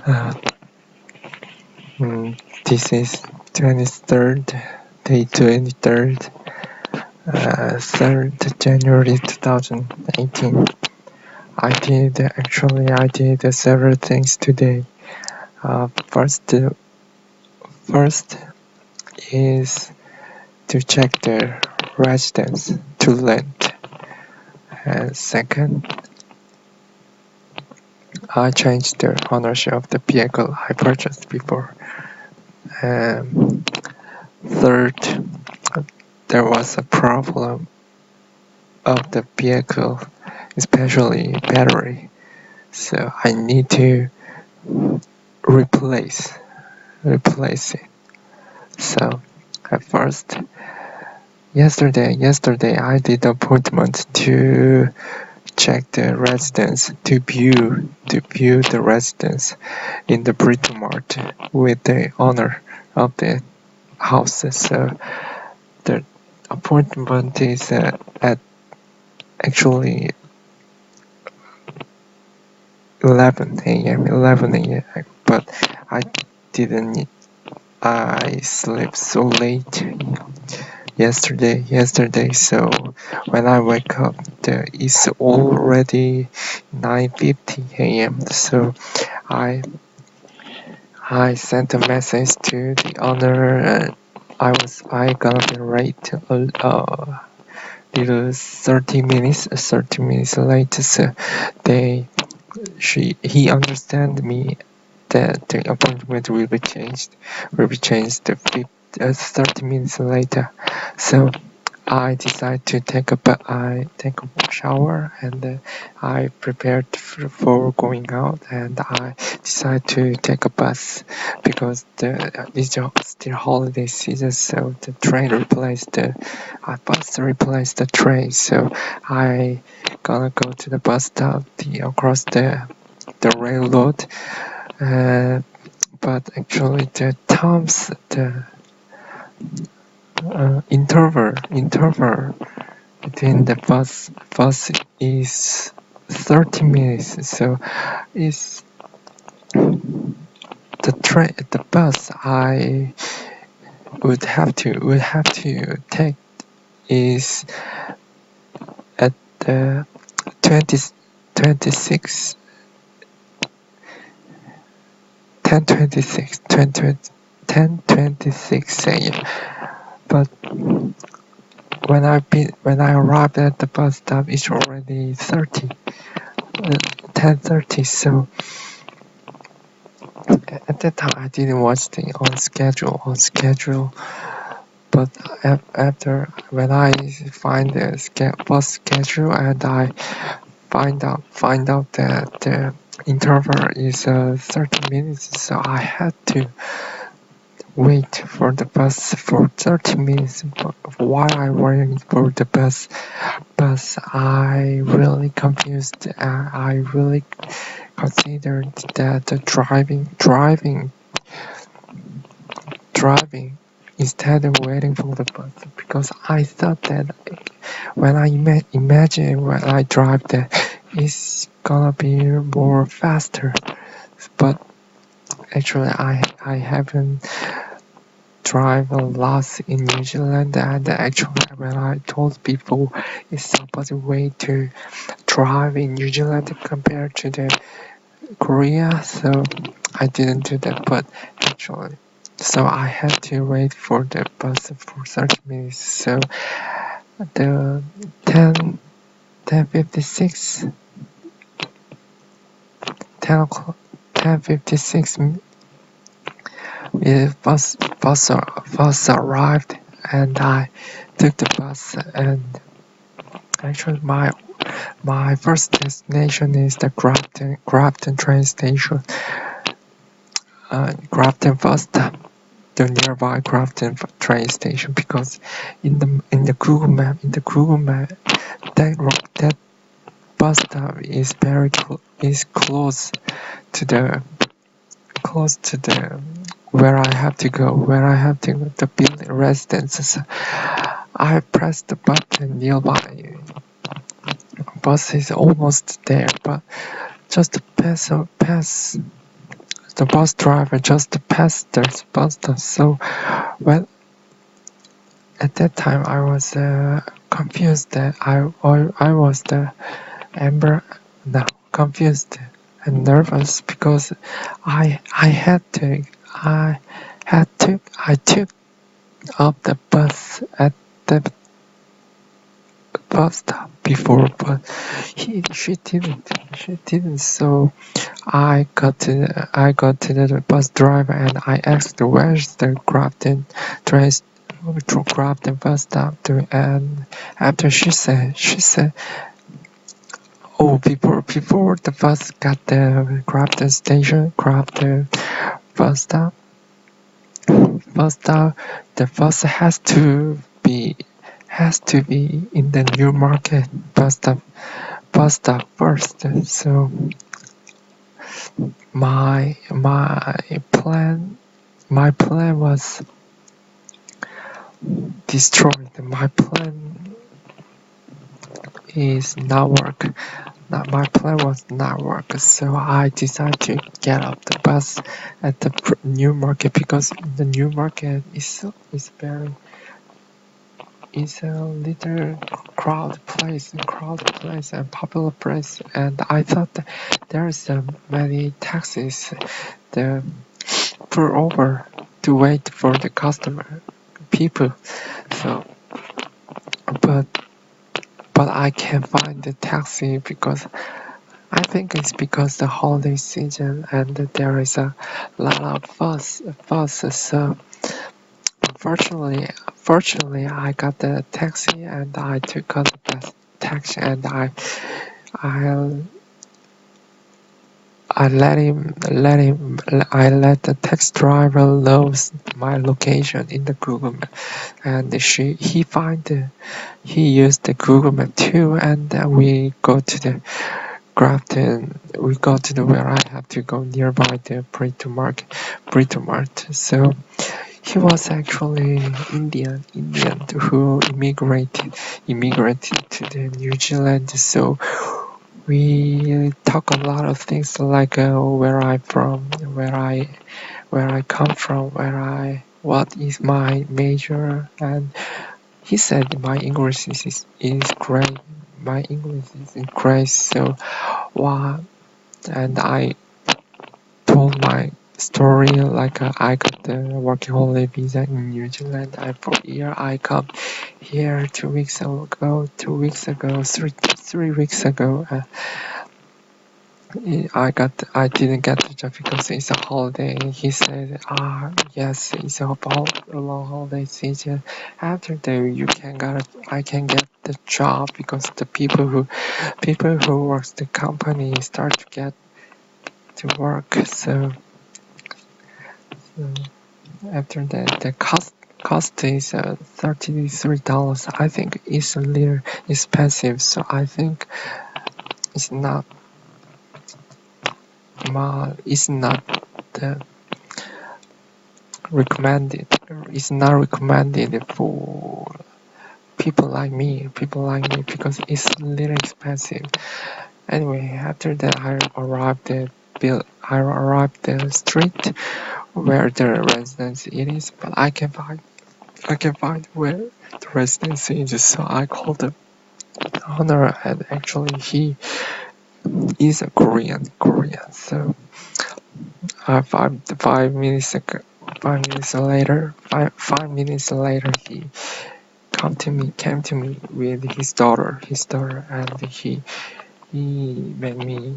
Uh, this is 23rd, day 23rd, 3rd January 2018. I did several things today. First is to check the residence to rent. And second, I changed the ownership of the vehicle I purchased before. And third, there was a problem of the vehicle, especially battery. So I need to replace it. So at first, yesterday I did appointment to check the residence, to view the residence in the Britomart with the owner of the house. So the appointment is at actually 11 a.m. But I slept so late yesterday, so when I wake up it's already 9:50 a.m. So I sent a message to the owner. I gonna be late little 30 minutes later. So he understand me that the appointment will be changed to 30 minutes later. So I decided to take a shower, and I prepared for going out, and I decided to take a bus because it's still holiday season, so the bus replaced the train. So I gonna go to the bus stop across the railroad, but actually the interval between the bus is 30 minutes. So is the bus I would have to take is at the 26 10:26 a.m. But when I arrived at the bus stop, it's already 10:30. So at that time, I didn't watch the on schedule. But after when I find the bus schedule, and I find out that the interval is 30 minutes, so I had to wait for the bus for 30 minutes. But while I waiting for the bus, I really confused. I really considered that the driving instead of waiting for the bus, because I thought that when I imagine when I drive that it's gonna be more faster. But actually I haven't drive a lot in New Zealand, and actually when I told people it's supposed way to drive in New Zealand compared to the Korea, so I didn't do that. But actually, so I had to wait for the bus for 30 minutes. So the 10:56 bus arrived, and I took the bus. And actually my first destination is the Grafton train station. Grafton bus stop, the nearby Grafton train station, because in the Google Map that bus stop is close to the where I have to go the building residences. I pressed the button nearby. Bus is almost there, but just pass the bus driver just passed the bus stop. So when at that time I was confused that I was the Amber, no, confused and nervous because I took up the bus at the bus stop before, but she didn't. So I got to the bus driver and I asked where's the Grafton train, Grafton bus stop to, and after she said, oh, before the bus got the Grafton station, Grafton bus stop, the bus has to be in the Newmarket bus stop first. So my plan was destroyed. My plan is not work. My plan was not work. So I decided to get off the bus at the Newmarket because the Newmarket is very it's a little crowded place and popular place, and I thought that there is many taxis that pull over to wait for the people. So, but I can't find the taxi because I think it's because the holiday season and there is a lot of buses. So fortunately, I got the taxi and I took out the best taxi and I let the taxi driver knows my location in the Google Map, and he used the Google Map too, and we go to the Grafton. We go to the where I have to go nearby the Brito Mart. So he was actually Indian who immigrated to the New Zealand. So we talk a lot of things like where I'm from, where I come from, what is my major, and he said my English is great. My English is great. So wow, and I told my story like I got the working holiday visa in New Zealand and for a year I come here 2 weeks ago, 3 weeks ago. I didn't get the job because it's a holiday. He said, yes, it's about a long holiday season. After that, I can get the job because the people who works the company start to get to work. So after that, the cost is $33. I think it's a little expensive, so I think it's not the recommended. It's not recommended for people like me because it's a little expensive. Anyway, after that, I arrived the street where the residence it is, but I can find where the residence is. So I called the owner, and actually he is a Korean. So 5 minutes ago, 5 minutes later, he came to me with his daughter, and he made me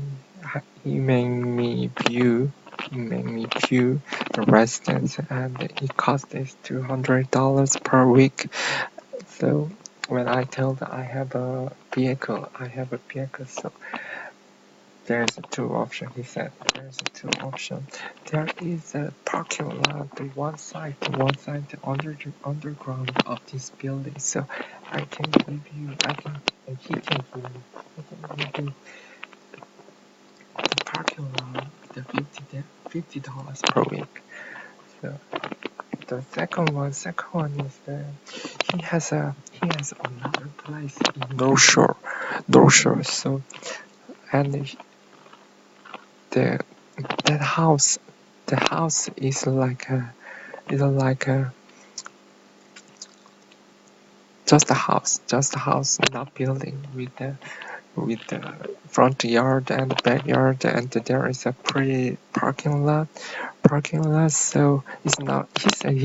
view the residence, and it cost us $200 per week. So when I told I have a vehicle, so there's two options. He said there's two options. There is a parking lot to one side, the underground of this building. So he can give you the parking lot, the $50 per week. So the second one is he has another place in North Shore. So and that house the house is like a just a house, not building with the front yard and the backyard, and there is a pretty parking lot. So it's not. He said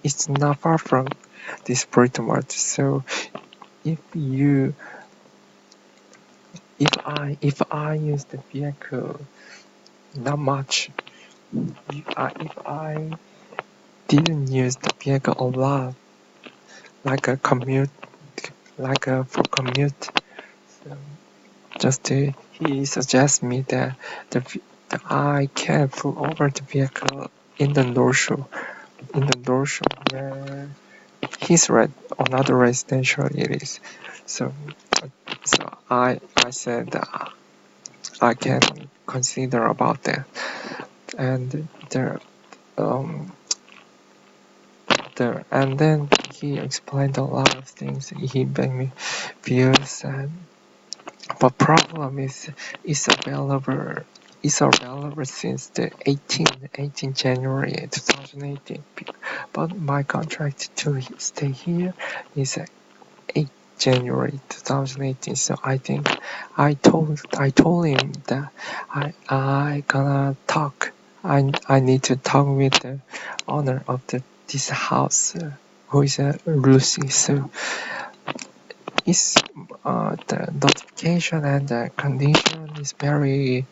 it's not far from this pretty much. So if you if I use the vehicle not much, if I didn't use the vehicle a lot, like a commute, for commute. So he suggests me that that I can pull over the vehicle in the North Shore, where another residential it is. So I said I can consider about that, and um and then he explained a lot of things. He made me views, and but problem is it's available. It's available since the 18 January 2018. But my contract to stay here is 8 January 2018. So I think I told him that I gonna talk. I need to talk with the owner of this house, who is Lucy. So it's the notification and the condition is very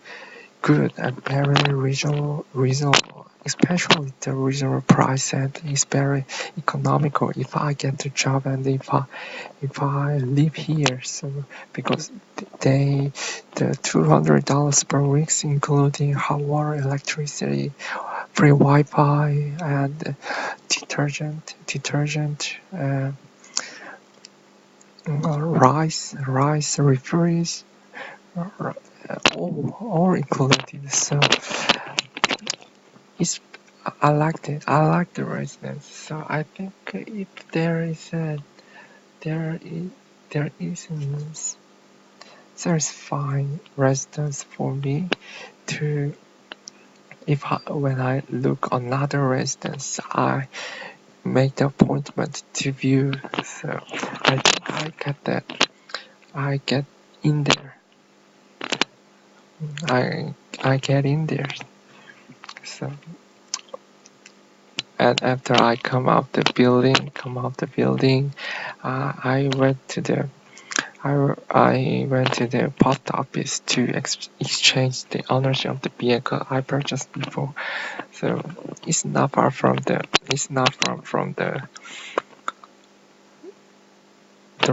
good and very reasonable. Especially the reasonable price, and is very economical if I get the job and if I live here. So because the $200 per week, including hot water, electricity, free Wi-Fi, and detergent, rice, refries, all included. So it's I like it. I like the residence. So I think if there is there isn't there's fine residence for me to when I look another residence, I make the appointment to view. So I think I get in there. I get in there. So and after I come out the building, I went to the post office to exchange the ownership of the vehicle I purchased before. So it's not far from the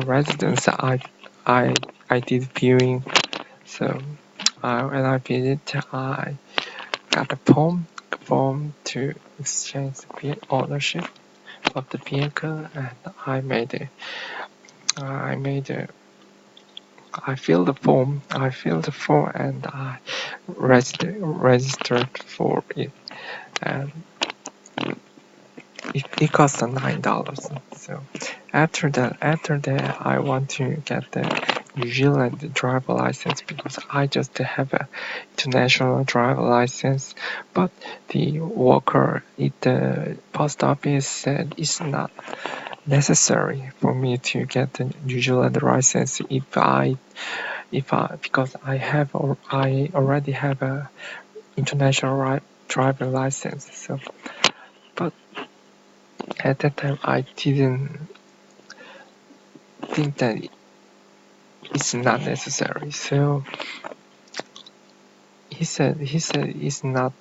residence I did viewing. So when I visit, I got a form to exchange the ownership of the vehicle, and I filled the form. And I registered for it, and it cost $9. So after that, I want to get the New Zealand driver license because I just have a international driver license. But the worker at the post office said it's not necessary for me to get the New Zealand license because I already have a international driver license. So, but at that time I didn't think that it's not necessary. So he said it's not.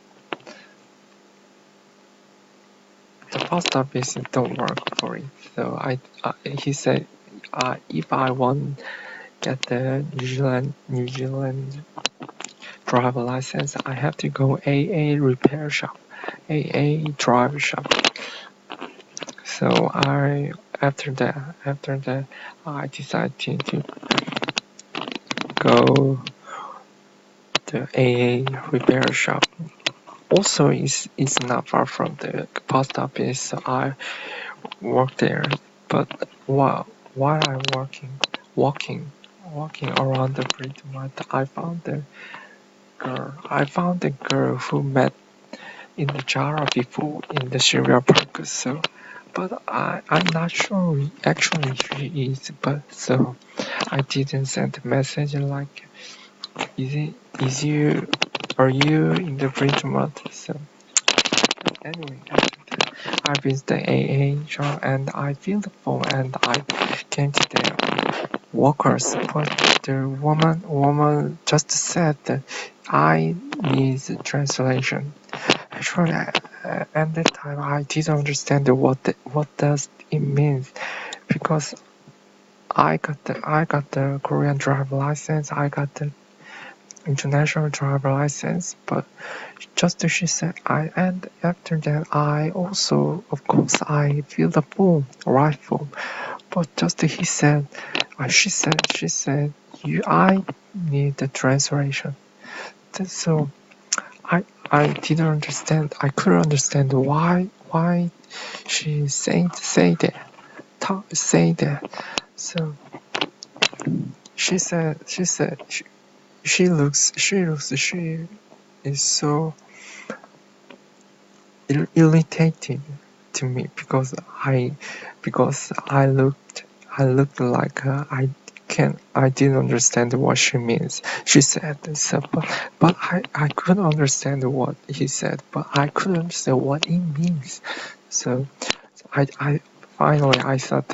The post office don't work for it. So he said if I want get the New Zealand driver license, I have to go AA repair shop, AA driver shop. So after that I decided to go the AA repair shop. Also, it's not far from the post office, so I work there. But while I'm walking around the pretty much, I found the girl who met in the jar before in the cereal pack. So, but I'm not sure actually she is. But so I didn't send a message like, is you, are you in the fridge month? So anyway, after that, I visited the AA shop and I filled the form and I came to the workers, but the woman just said that I need translation. Actually, at that time I didn't understand what does it mean because I got the Korean driver license, I got the international driver license, but just she said and after that I also of course I filled the form, right form, but just he said, she said I need the translation. So I didn't understand. I couldn't understand why she say that. So she is so irritating to me because I looked like I didn't understand what she means. She said so, but I couldn't understand what he said, but I couldn't understand what it means. So I finally I thought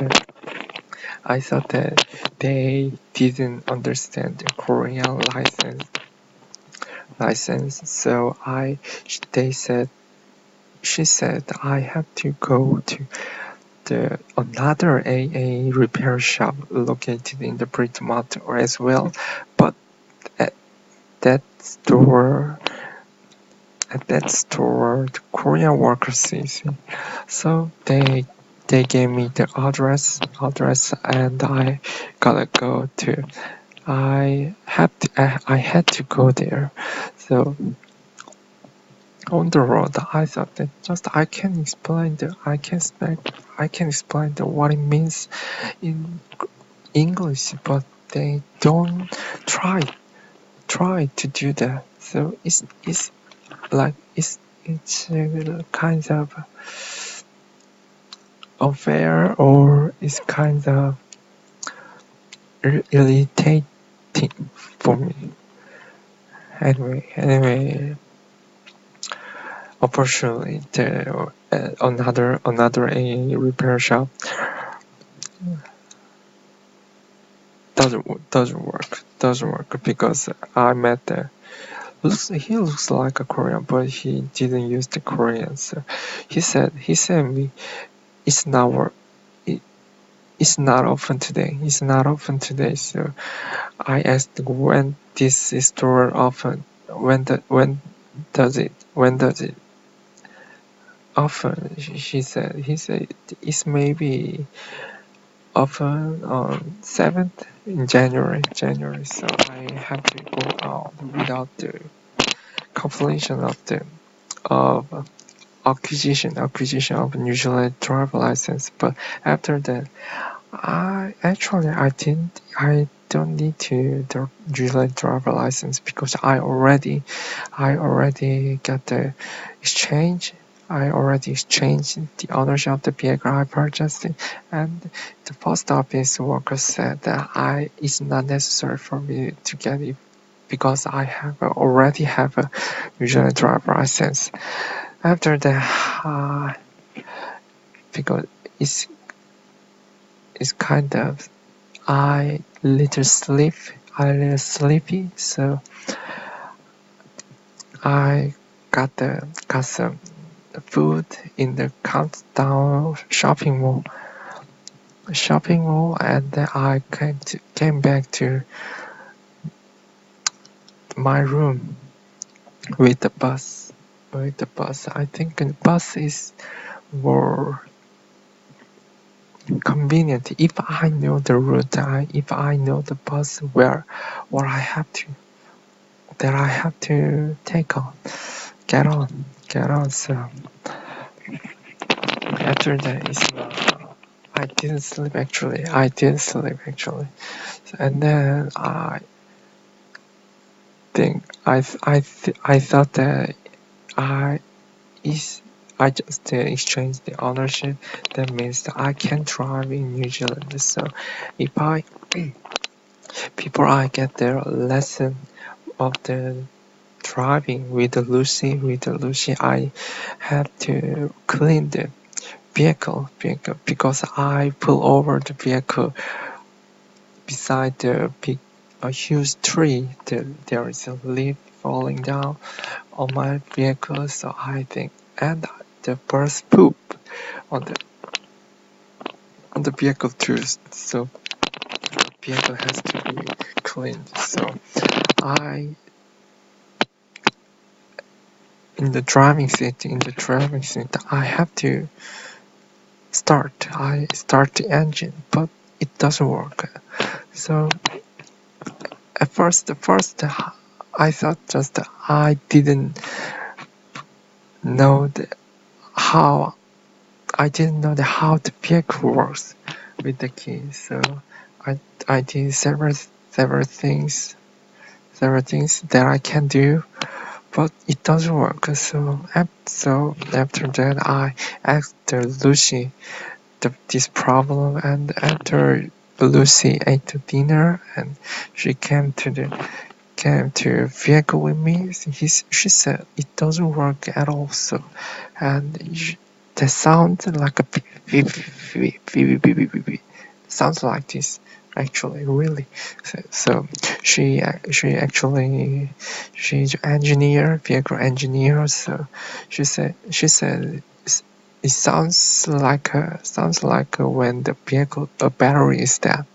that they didn't understand the Korean license. So they said she said I have to go to the another AA repair shop located in the Bridgemont as well, but at that store the Korean workers is. So they gave me the address and I gotta go to. I had to go there. So on the road, I thought that just I can explain what it means in English, but they don't try to do that. So it's like it's kind of unfair or it's kind of irritating for me. Anyway, unfortunately, another a repair shop doesn't work because I met the he looks like a Korean, but he didn't use the Korean. So he said me it's not work. It's not open today. It's not open today. So I asked when this store open. When does it open? He said it's maybe open on 7th in January. So I have to go out without the completion of acquisition of New Zealand driver license. But after that, I don't need to the New Zealand driver license because I already got the exchange. I already exchanged the ownership of the vehicle I purchased, and the post office worker said that it's not necessary for me to get it because I already have a New Zealand driver license. After that, because it's kind of I little sleepy, so I got some food in the Countdown shopping mall, and then I came back to my room with the bus. I think the bus is more convenient if I know the route. If I know the bus where I have to take on, get on. So after that, I didn't sleep actually. And then I thought that is I just exchanged the ownership. That means that I can drive in New Zealand. So if I before I get the lesson of the driving with Lucy, I had to clean the vehicle because I pull over the vehicle beside the big a huge tree. There is a leaf falling down on my vehicle, so I think, and the birds poop on the vehicle too. So vehicle has to be cleaned. So I in the driving seat I have to I start the engine, but it doesn't work. So at first I thought just I didn't know how how the vehicle works with the key. So I did several things that I can do, but it doesn't work. So after that I asked Lucy this problem, and after Lucy ate the dinner and she came to vehicle with me. She said it doesn't work at all. So, and the sound like a beep, beep, beep, beep, beep, beep, beep, beep. Sounds like this actually really. So she she's vehicle engineer. So she said it sounds like when the vehicle battery is dead,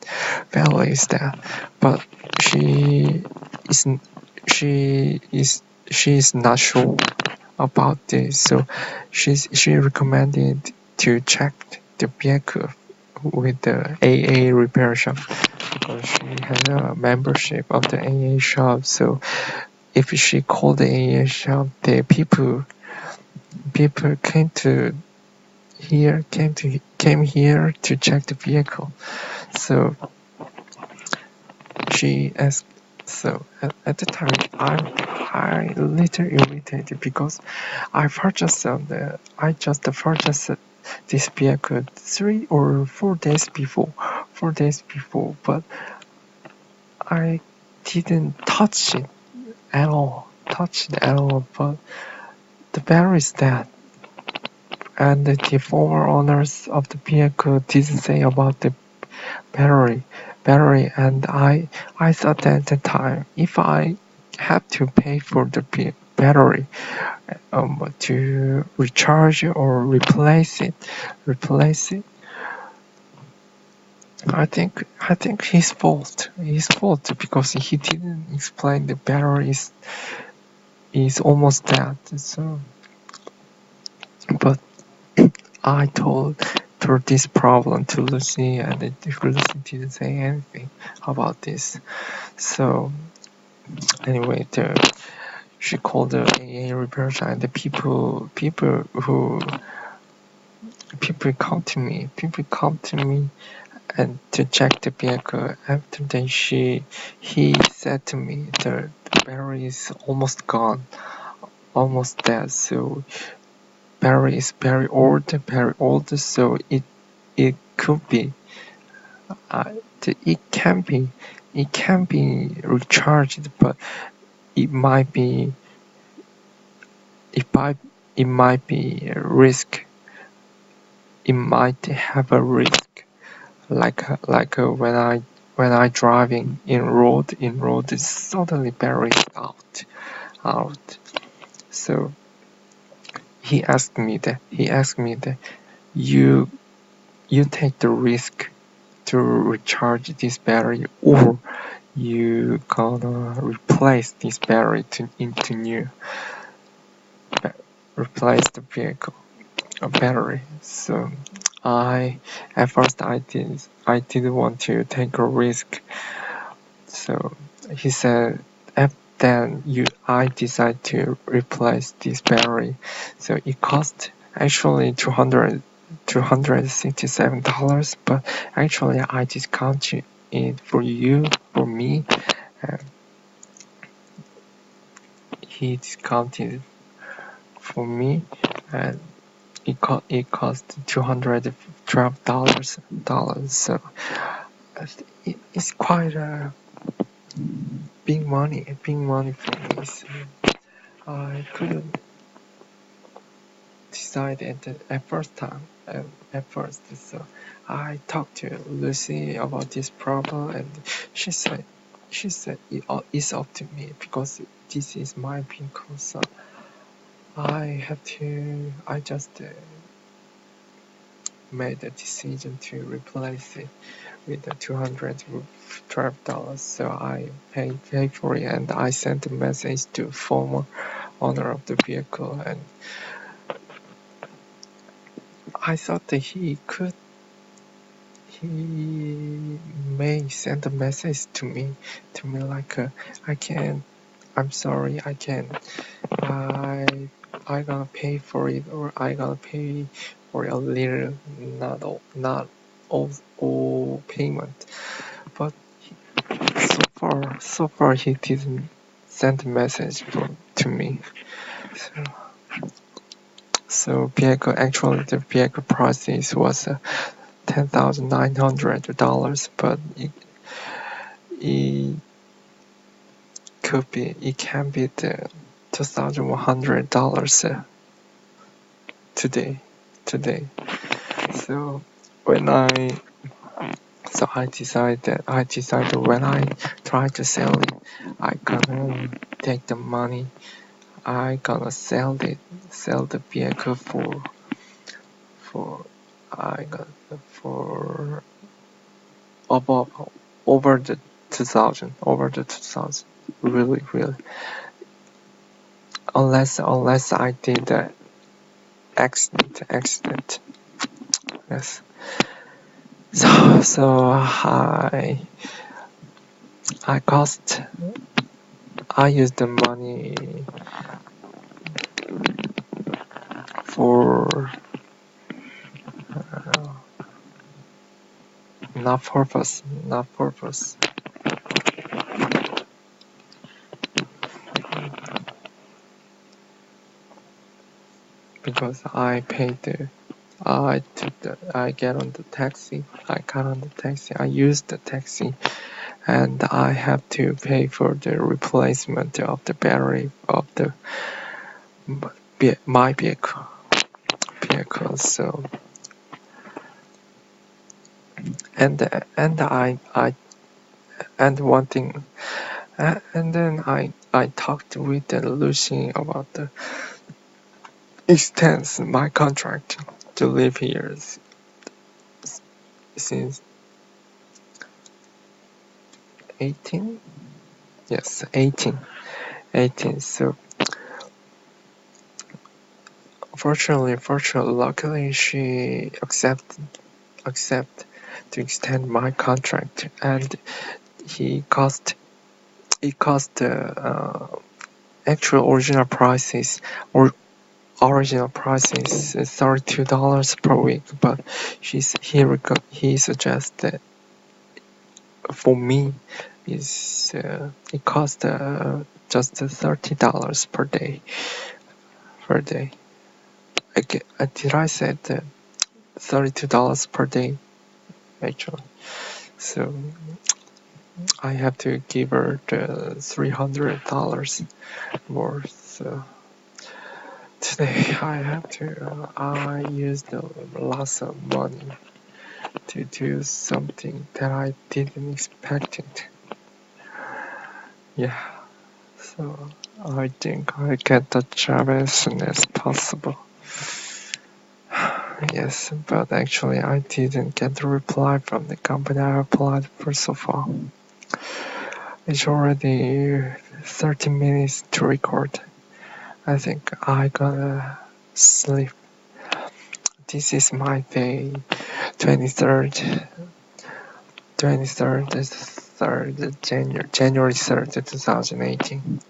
but she is she is she is not sure about this, so she recommended to check the vehicle with the AA repair shop because she has a membership of the AA shop. So if she called the AA shop, the people came here to check the vehicle. So she asked. So at the time, I little irritated because I just purchased this vehicle 3 or 4 days before, but I didn't touch it at all. But the battery is dead, and the former owners of the vehicle didn't say about the battery, and I thought at the time if I had to pay for the battery to recharge or replace it, I think his fault because he didn't explain the battery is almost dead. So but I told this problem to Lucy, and Lucy didn't say anything about this. So anyway, she called the AA repair shop, and the people come to me and to check the vehicle. After that, he said to me the battery is almost gone, almost dead. So battery is very old. So it could be it can be recharged, but it might be a risk. It might have a risk, like when I driving in road, suddenly battery out. So he asked me that you take the risk to recharge this battery, or you gonna replace this battery into new, replace the vehicle battery. So at first I didn't want to take a risk. So he said, then I decided to replace this battery. So it cost actually $267, but actually I discounted it for me. He discounted for me and it cost $212. So it's quite a big money for me. So I couldn't decide at first time. At first, so I talked to Lucy about this problem, and she said it's up to me because this is my vehicle. So I just made a decision to replace it with the $212. So I paid for it, and I sent a message to former owner of the vehicle, and I thought that he may send a message to me like I'm sorry, I gonna pay for it, or I gonna pay for a little, not all payment. But so far he didn't send a message to me. So the vehicle price was $10,900, but it can be the $2,100 today. So I decided when I try to sell it, I gonna take the money. I gonna sell the vehicle for above over the 2,000, really, unless I did the accident. Yes. So I used the money for not purpose. Because I got on the taxi. I used the taxi, and I have to pay for the replacement of the battery of my vehicle. So and one thing, and then I talked with Lucy about the extends my contract to live here since 18. Yes, 18. So luckily she accept to extend my contract, and it cost actual original price is $32 per week, but he suggested for me is it cost just $30 per day. Did I said $32 per day actually? So I have to give her the $300 more. So today I used lots of money to do something that I didn't expect it. Yeah, so I think I get the job as soon as possible. Yes, but actually I didn't get the reply from the company I applied for so far. It's already 30 minutes to record. I think I gotta sleep. This is my day, 23rd, January 3rd, 2018.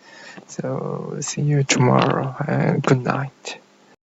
So see you tomorrow, and good night.